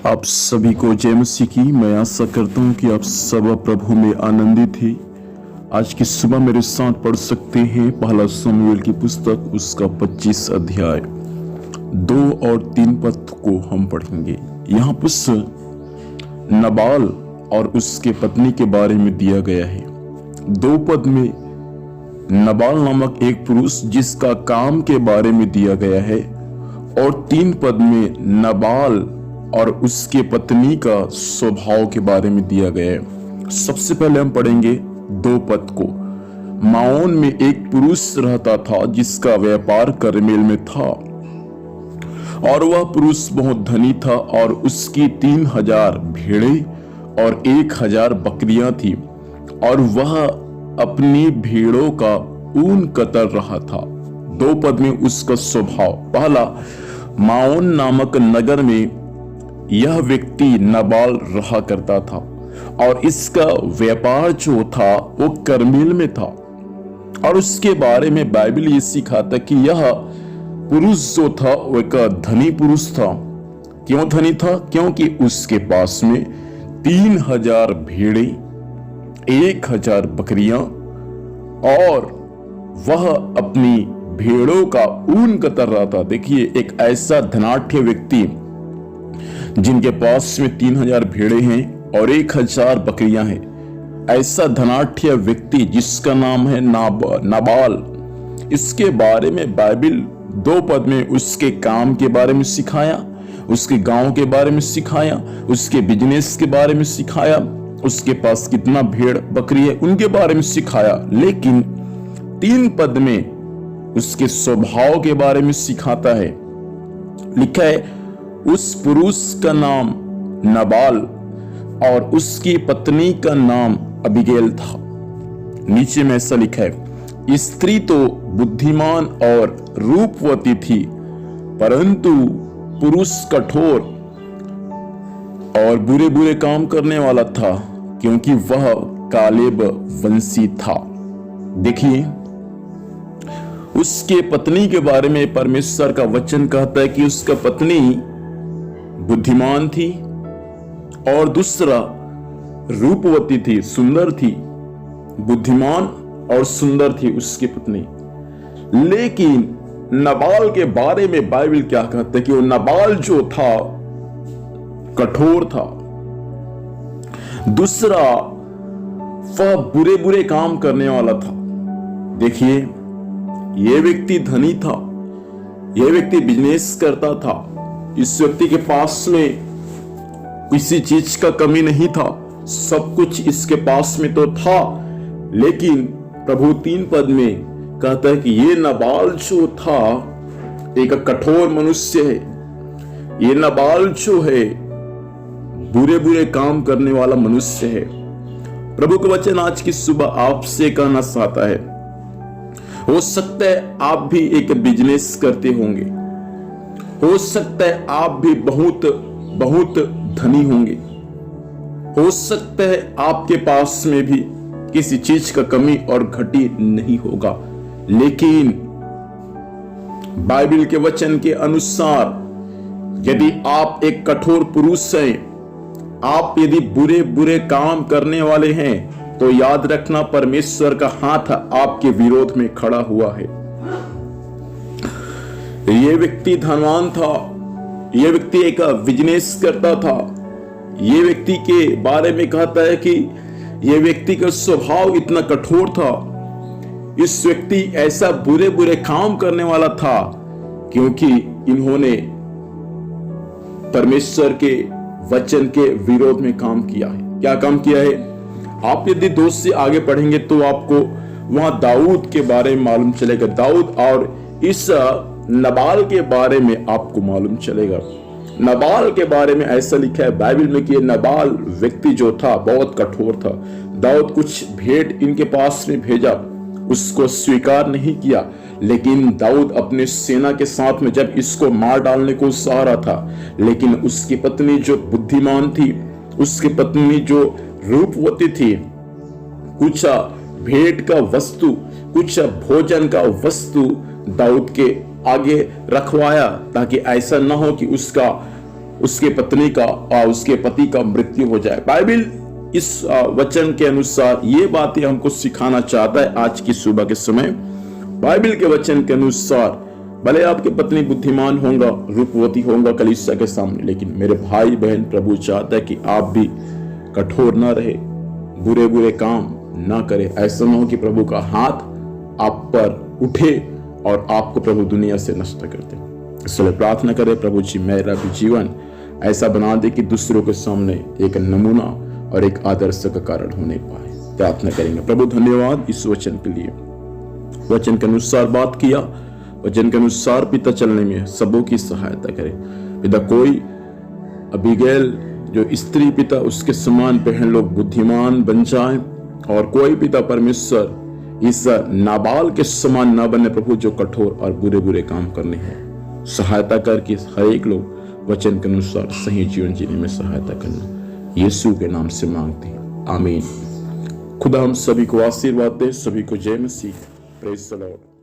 आप सभी को जय मसीह की। मैं आशा करता हूँ कि आप सब प्रभु में आनंदित हैं। आज की सुबह मेरे साथ पढ़ सकते हैं पहला शमूएल की पुस्तक उसका 25 अध्याय 2 और 3 पद को हम पढ़ेंगे। यहाँ पर नबाल और उसके पत्नी के बारे में दिया गया है। 2 पद में नबाल नामक एक पुरुष जिसका काम के बारे में दिया गया है और 3 पद में नबाल और उसके पत्नी का स्वभाव के बारे में दिया गया है। सबसे पहले हम पढ़ेंगे 2 पद को। माओन में एक पुरुष रहता था जिसका व्यापार करमेल में था और वह पुरुष बहुत धनी था और उसकी 3000 भेड़ें और 1000 बकरियां थी और वह अपनी भेड़ों का ऊन कतर रहा था। 2 पद में उसका स्वभाव। पहला, माओन नामक नगर में यह व्यक्ति नबाल रहा करता था और इसका व्यापार जो था वो करमेल में था और उसके बारे में बाइबल ये सिखाता कि यह पुरुष जो था वो एक धनी पुरुष था। क्यों धनी था? क्योंकि उसके पास में 3000 भेड़ें, 1000 बकरियां और वह अपनी भेड़ों का ऊन कतर रहा था। देखिए, एक ऐसा धनाढ्य व्यक्ति जिनके पास में 3000 भेड़े हैं और 1000 बकरियां हैं, ऐसा धनाढ्य व्यक्ति जिसका नाम है नबाल। इसके बारे में बाइबल 2 पद में उसके काम के बारे में सिखाया, उसके गांव के बारे में सिखाया, उसके बिजनेस के बारे में सिखाया, उसके पास कितना भेड़ बकरी है उनके बारे में सिखाया। लेकिन 3 पद में उसके स्वभाव के बारे में सिखाता है। लिखा है, उस पुरुष का नाम नबाल और उसकी पत्नी का नाम अबीगैल था। नीचे में ऐसा लिखा है, स्त्री तो बुद्धिमान और रूपवती थी परंतु पुरुष कठोर और बुरे बुरे काम करने वाला था क्योंकि वह कालेब वंशी था। देखिए, उसके पत्नी के बारे में परमेश्वर का वचन कहता है कि उसका पत्नी बुद्धिमान थी और दूसरा रूपवती थी, सुंदर थी। बुद्धिमान और सुंदर थी उसकी पत्नी। लेकिन नबाल के बारे में बाइबल क्या कहता है कि वो नबाल जो था कठोर था। दूसरा, वह बुरे बुरे काम करने वाला था। देखिए, यह व्यक्ति धनी था, यह व्यक्ति बिजनेस करता था। इस व्यक्ति के पास में किसी चीज का कमी नहीं था, सब कुछ इसके पास में तो था। लेकिन प्रभु 3 पद में कहता है कि ये नबाल जो था एक कठोर मनुष्य है। ये नबाल जो है बुरे बुरे काम करने वाला मनुष्य है। प्रभु का वचन आज की सुबह आपसे कहना चाहता है, हो सकता है आप भी एक बिजनेस करते होंगे, हो सकता है आप भी बहुत धनी होंगे, हो सकता है आपके पास में भी किसी चीज का कमी और घटी नहीं होगा। लेकिन बाइबल के वचन के अनुसार यदि आप एक कठोर पुरुष हैं, आप यदि बुरे बुरे काम करने वाले हैं, तो याद रखना परमेश्वर का हाथ आपके विरोध में खड़ा हुआ है। यह व्यक्ति धनवान था, यह व्यक्ति एक बिजनेस करता था। यह व्यक्ति के बारे में कहता है कि यह व्यक्ति का स्वभाव इतना कठोर था। इस व्यक्ति ऐसा बुरे बुरे काम करने वाला था क्योंकि इन्होंने परमेश्वर के वचन के विरोध में काम किया है। क्या काम किया है? आप यदि 2 से आगे पढ़ेंगे तो आपको वहां दाऊद के बारे में मालूम चलेगा। दाऊद और इस नबाल के बारे में आपको मालूम चलेगा। नबाल के बारे में ऐसा लिखा है बाइबल में कि नबाल व्यक्ति जो था बहुत कठोर था। दाऊद कुछ भेंट इनके पास में भेजा, उसको स्वीकार नहीं किया। लेकिन दाऊद अपने सेना के साथ में जब इसको मार डालने को चाह रहा था, लेकिन उसकी पत्नी जो बुद्धिमान थी, उसकी पत्नी जो रूपवती थी, कुछ भेंट का वस्तु, कुछ भोजन का वस्तु दाऊद के आगे रखवाया ताकि ऐसा ना हो कि उसका उसके पत्नी का और उसके पति का मृत्यु हो जाए। बाइबल इस वचन के अनुसार ये बातें हमको सिखाना चाहता है आज की सुबह के समय। बाइबल के वचन के अनुसार भले आपकी पत्नी बुद्धिमान होगा, रूपवती होगा कलीसिया के सामने, लेकिन मेरे भाई बहन प्रभु चाहता है कि आप भी कठोर ना रहे, बुरे बुरे काम ना करे। ऐसा न हो कि प्रभु का हाथ आप पर उठे और आपको प्रभु दुनिया से नष्ट कर दे। इसलिए प्रार्थना करें, प्रभु जी मेरा भी जीवन ऐसा बना दे कि दूसरों के सामने एक नमूना और एक आदर्श का कारण होने पाए। प्रार्थना करेंगे। प्रभु धन्यवाद इस वचन के लिए, वचन के अनुसार बात किया, वचन के अनुसार पिता चलने में सबों की सहायता करे। पिता कोई अबीगैल जो स्त्री पिता उसके समान बहन लोग बुद्धिमान बन जाए, और कोई पिता परमेश्वर इस नाबाल के समान ना बने प्रभु जो कठोर और बुरे बुरे काम करने हैं। सहायता करके हर एक लोग वचन के अनुसार सही जीवन जीने में सहायता करना यीशु के नाम से मांगते हैं, आमीन। खुदा हम सभी को आशीर्वाद दे, सभी को जय मसीह। Praise the Lord.